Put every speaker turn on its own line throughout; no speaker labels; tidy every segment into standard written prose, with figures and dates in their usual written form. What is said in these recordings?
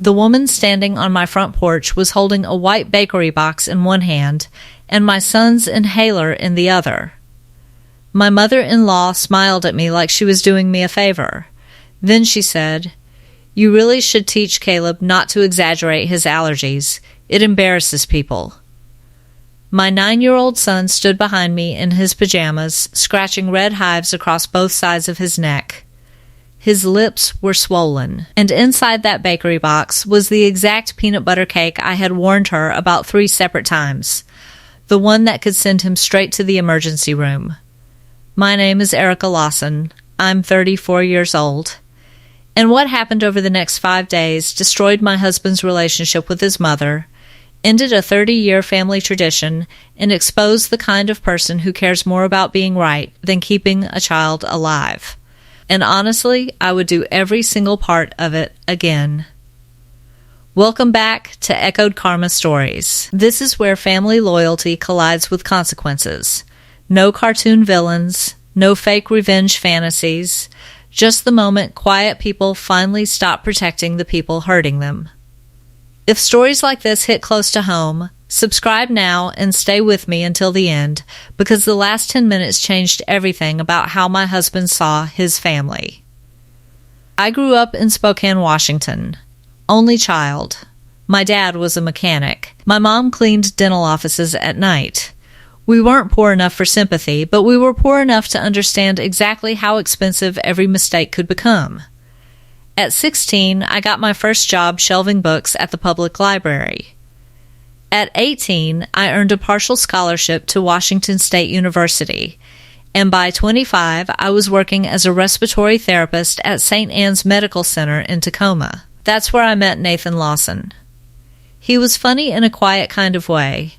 The woman standing on my front porch was holding a white bakery box in one hand and my son's inhaler in the other. My mother-in-law smiled at me like she was doing me a favor. Then she said, "You really should teach Caleb not to exaggerate his allergies. It embarrasses people." My 9-year-old son stood behind me in his pajamas, scratching red hives across both sides of his neck. His lips were swollen, and inside that bakery box was the exact peanut butter cake I had warned her about 3 separate times, the one that could send him straight to the emergency room. My name is Erica Lawson. I'm 34 years old. And what happened over the next 5 days destroyed my husband's relationship with his mother, ended a 30-year family tradition, and exposed the kind of person who cares more about being right than keeping a child alive. And honestly, I would do every single part of it again. Welcome back to Echoed Karma Stories. This is where family loyalty collides with consequences. No cartoon villains, no fake revenge fantasies, just the moment quiet people finally stop protecting the people hurting them. If stories like this hit close to home, subscribe now and stay with me until the end, because the last 10 minutes changed everything about how my husband saw his family. I grew up in Spokane, Washington. Only child. My dad was a mechanic. My mom cleaned dental offices at night. We weren't poor enough for sympathy, but we were poor enough to understand exactly how expensive every mistake could become. At 16, I got my first job shelving books at the public library. At 18, I earned a partial scholarship to Washington State University, and by 25, I was working as a respiratory therapist at St. Anne's Medical Center in Tacoma. That's where I met Nathan Lawson. He was funny in a quiet kind of way,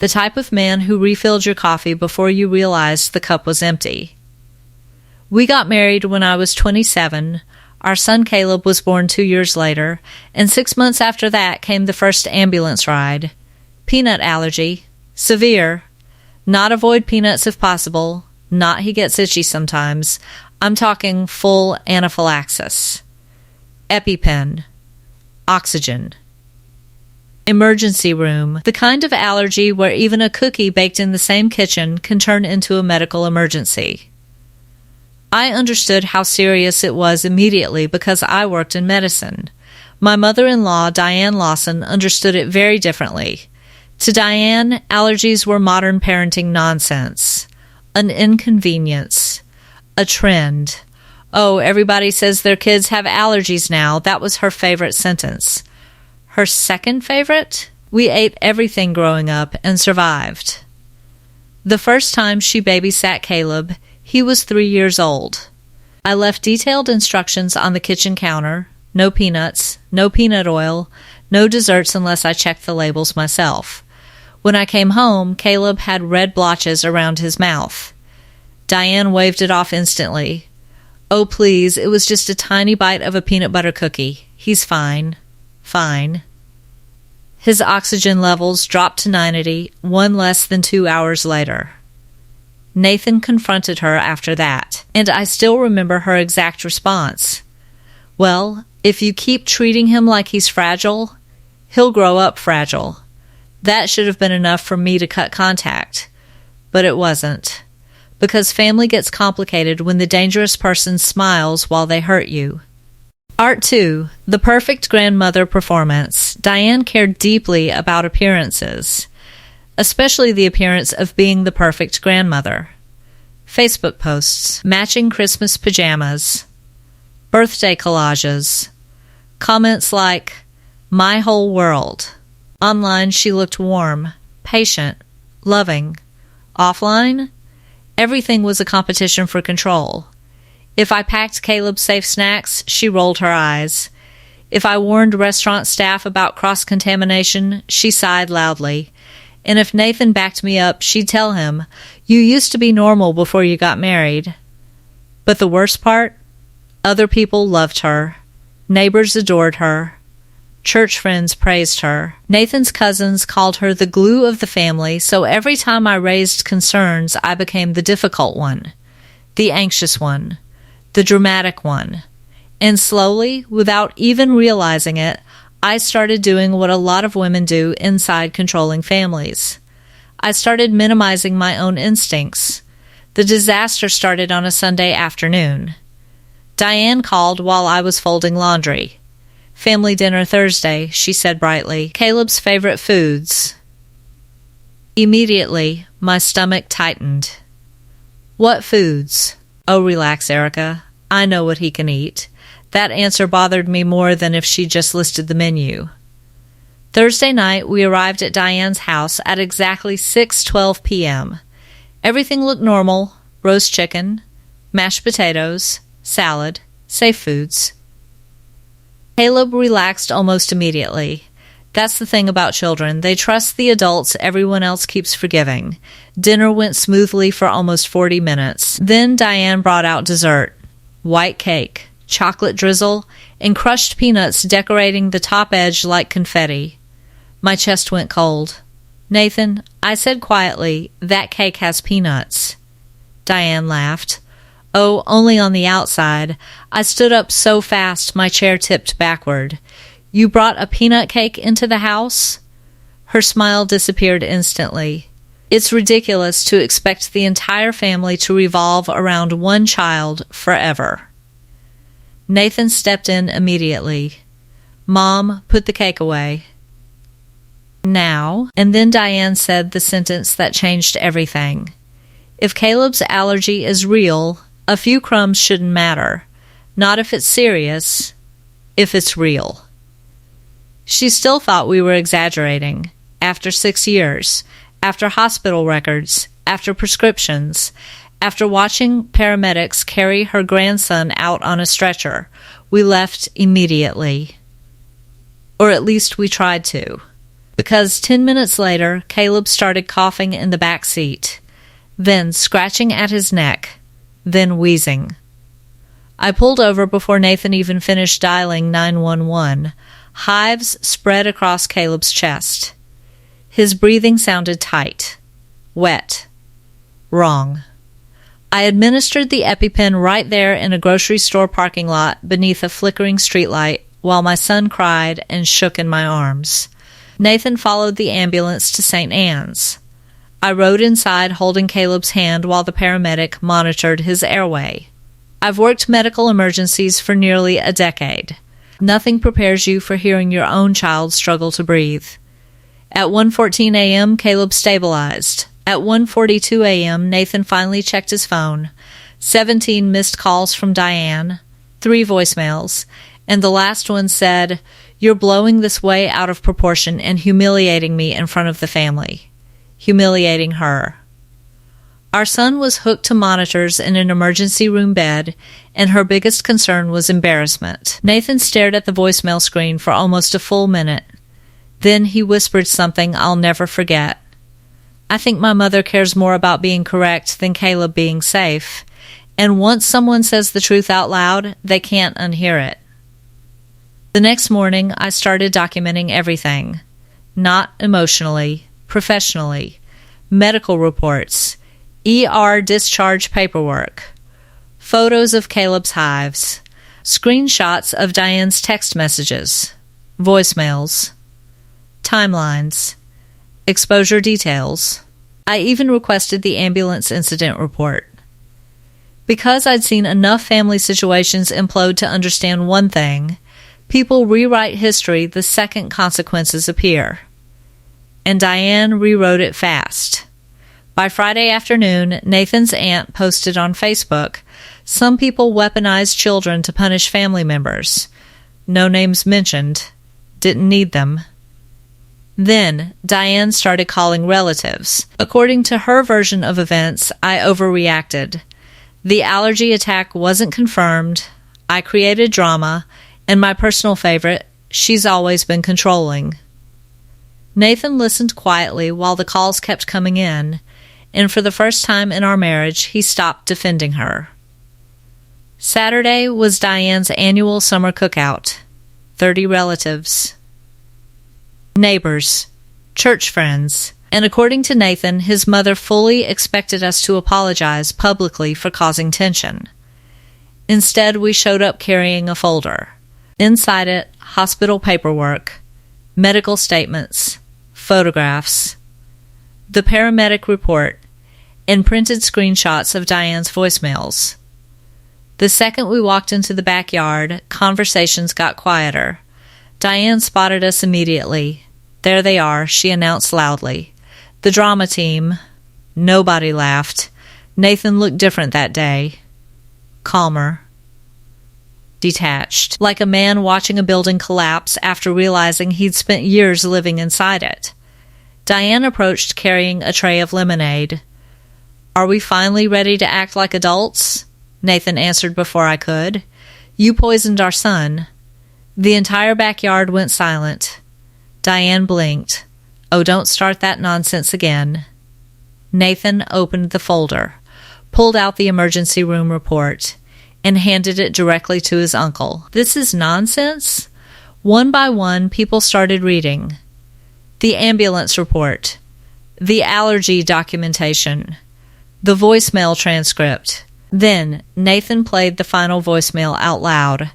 the type of man who refilled your coffee before you realized the cup was empty. We got married when I was 27. Our son Caleb was born 2 years later, and 6 months after that came the first ambulance ride. Peanut allergy. Severe. Not avoid peanuts if possible. Not he gets itchy sometimes. I'm talking full anaphylaxis. EpiPen. Oxygen. Emergency room. The kind of allergy where even a cookie baked in the same kitchen can turn into a medical emergency. I understood how serious it was immediately because I worked in medicine. My mother-in-law, Diane Lawson, understood it very differently. To Diane, allergies were modern parenting nonsense, an inconvenience, a trend. Oh, everybody says their kids have allergies now. That was her favorite sentence. Her second favorite? We ate everything growing up and survived. The first time she babysat Caleb, he was 3 years old. I left detailed instructions on the kitchen counter: no peanuts, no peanut oil, no desserts unless I checked the labels myself. When I came home, Caleb had red blotches around his mouth. Diane waved it off instantly. Oh, please, it was just a tiny bite of a peanut butter cookie. He's fine. Fine. His oxygen levels dropped to 90, one less than 2 hours later. Nathan confronted her after that, and I still remember her exact response. Well, if you keep treating him like he's fragile, he'll grow up fragile. That should have been enough for me to cut contact. But it wasn't. Because family gets complicated when the dangerous person smiles while they hurt you. Art 2. The Perfect Grandmother Performance. Diane cared deeply about appearances, especially the appearance of being the perfect grandmother. Facebook posts, matching Christmas pajamas, birthday collages, comments like, "My whole world." Online, she looked warm, patient, loving. Offline, everything was a competition for control. If I packed Caleb safe snacks, she rolled her eyes. If I warned restaurant staff about cross-contamination, she sighed loudly. And if Nathan backed me up, she'd tell him, "You used to be normal before you got married." But the worst part? Other people loved her. Neighbors adored her. Church friends praised her. Nathan's cousins called her the glue of the family, so every time I raised concerns, I became the difficult one, the anxious one, the dramatic one. And slowly, without even realizing it, I started doing what a lot of women do inside controlling families. I started minimizing my own instincts. The disaster started on a Sunday afternoon. Diane called while I was folding laundry. "Family dinner Thursday," she said brightly. "Caleb's favorite foods." Immediately, my stomach tightened. "What foods?" "Oh, relax, Erica. I know what he can eat." That answer bothered me more than if she just listed the menu. Thursday night, we arrived at Diane's house at exactly 6:12 p.m. Everything looked normal: roast chicken, mashed potatoes, salad, safe foods. Caleb relaxed almost immediately. That's the thing about children. They trust the adults everyone else keeps forgiving. Dinner went smoothly for almost 40 minutes. Then Diane brought out dessert: white cake, chocolate drizzle, and crushed peanuts decorating the top edge like confetti. My chest went cold. "Nathan," I said quietly, "that cake has peanuts." Diane laughed. "Oh, only on the outside." I stood up so fast my chair tipped backward. "You brought a peanut cake into the house?" Her smile disappeared instantly. It's ridiculous to expect the entire family to revolve around one child forever. Nathan stepped in immediately. "Mom, put the cake away." "Now," and then Diane said the sentence that changed everything. "If Caleb's allergy is real, a few crumbs shouldn't matter. Not if it's serious, if it's real." She still thought we were exaggerating. After 6 years, after hospital records, after prescriptions, after watching paramedics carry her grandson out on a stretcher, we left immediately. Or at least we tried to. Because 10 minutes later, Caleb started coughing in the back seat, then scratching at his neck, then wheezing. I pulled over before Nathan even finished dialing 911. Hives spread across Caleb's chest. His breathing sounded tight, wet, wrong. I administered the EpiPen right there in a grocery store parking lot beneath a flickering streetlight while my son cried and shook in my arms. Nathan followed the ambulance to St. Anne's. I rode inside holding Caleb's hand while the paramedic monitored his airway. I've worked medical emergencies for nearly a decade. Nothing prepares you for hearing your own child struggle to breathe. At 1:14 a.m., Caleb stabilized. At 1:42 a.m., Nathan finally checked his phone. 17 missed calls from Diane, 3 voicemails, and the last one said, "You're blowing this way out of proportion and humiliating me in front of the family." Humiliating her. Our son was hooked to monitors in an emergency room bed, and her biggest concern was embarrassment. Nathan stared at the voicemail screen for almost a full minute. Then he whispered something I'll never forget. "I think my mother cares more about being correct than Caleb being safe, and once someone says the truth out loud, they can't unhear it." The next morning, I started documenting everything. Not emotionally, professionally. Medical reports, ER discharge paperwork, photos of Caleb's hives, screenshots of Diane's text messages, voicemails, timelines, exposure details. I even requested the ambulance incident report. Because I'd seen enough family situations implode to understand one thing: people rewrite history the second consequences appear. And Diane rewrote it fast. By Friday afternoon, Nathan's aunt posted on Facebook, "Some people weaponize children to punish family members. No names mentioned. Didn't need them." Then, Diane started calling relatives. According to her version of events, I overreacted. The allergy attack wasn't confirmed. I created drama. And my personal favorite, she's always been controlling. Nathan listened quietly while the calls kept coming in, and for the first time in our marriage, he stopped defending her. Saturday was Diane's annual summer cookout. 30 relatives, neighbors, church friends, and according to Nathan, his mother fully expected us to apologize publicly for causing tension. Instead, we showed up carrying a folder. Inside it, hospital paperwork, medical statements, photographs, the paramedic report, and printed screenshots of Diane's voicemails. The second we walked into the backyard, conversations got quieter. Diane spotted us immediately. "There they are," she announced loudly. "The drama team." Nobody laughed. Nathan looked different that day. Calmer. Detached. Like a man watching a building collapse after realizing he'd spent years living inside it. Diane approached carrying a tray of lemonade. "Are we finally ready to act like adults?" Nathan answered before I could. "You poisoned our son." The entire backyard went silent. Diane blinked. "Oh, don't start that nonsense again." Nathan opened the folder, pulled out the emergency room report, and handed it directly to his uncle. "This is nonsense?" One by one, people started reading. The ambulance report, the allergy documentation, the voicemail transcript. Then Nathan played the final voicemail out loud.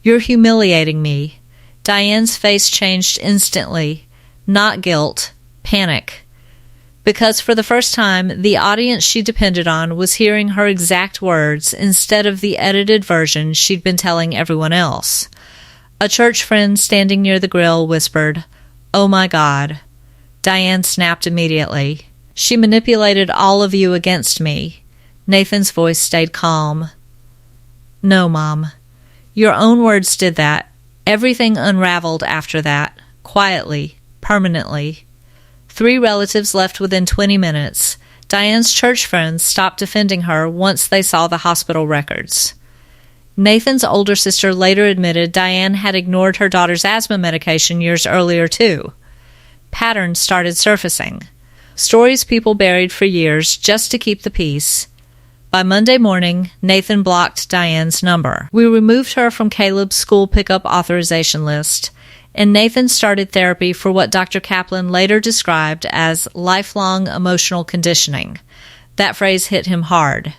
"You're humiliating me." Diane's face changed instantly. Not guilt, panic. Because for the first time, the audience she depended on was hearing her exact words instead of the edited version she'd been telling everyone else. A church friend standing near the grill whispered, "Oh my God." Diane snapped immediately. "She manipulated all of you against me." Nathan's voice stayed calm. "No, Mom. Your own words did that. Everything unraveled after that, quietly, permanently. 3 relatives left within 20 minutes. Diane's church friends stopped defending her once they saw the hospital records. Nathan's older sister later admitted Diane had ignored her daughter's asthma medication years earlier, too. Patterns started surfacing. Stories people buried for years just to keep the peace. By Monday morning, Nathan blocked Diane's number. We removed her from Caleb's school pickup authorization list, and Nathan started therapy for what Dr. Kaplan later described as lifelong emotional conditioning. That phrase hit him hard.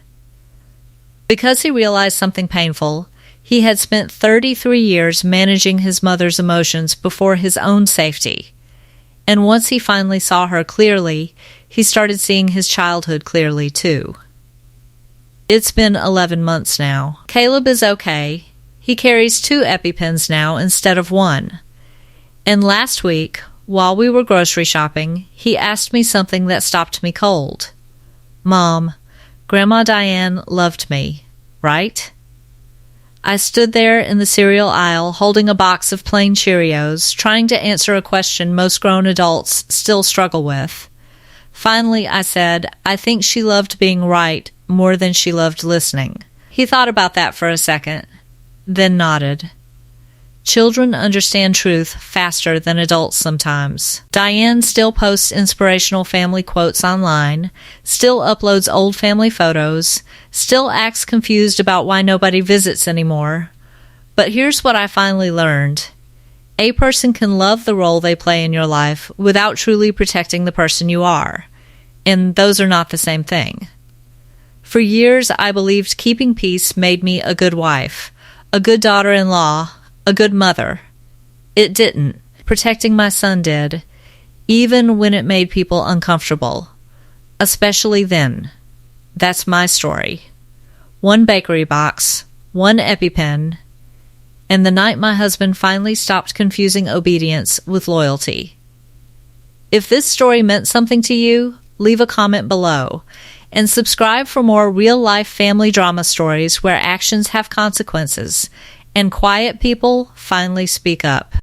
Because he realized something painful, he had spent 33 years managing his mother's emotions before his own safety. And once he finally saw her clearly, he started seeing his childhood clearly, too. It's been 11 months now. Caleb is okay. He carries 2 EpiPens now instead of 1. And last week, while we were grocery shopping, he asked me something that stopped me cold. "Mom, Grandma Diane loved me, right?" I stood there in the cereal aisle holding a box of plain Cheerios, trying to answer a question most grown adults still struggle with. Finally, I said, "I think she loved being right more than she loved listening." He thought about that for a second, then nodded. Children understand truth faster than adults sometimes. Diane still posts inspirational family quotes online, still uploads old family photos, still acts confused about why nobody visits anymore. But here's what I finally learned. A person can love the role they play in your life without truly protecting the person you are. And those are not the same thing. For years, I believed keeping peace made me a good wife, a good daughter-in-law, a good mother. It didn't. Protecting my son did, even when it made people uncomfortable. Especially then. That's my story. 1 bakery box, 1 EpiPen, and the night my husband finally stopped confusing obedience with loyalty. If this story meant something to you, leave a comment below. And subscribe for more real-life family drama stories where actions have consequences, and quiet people finally speak up.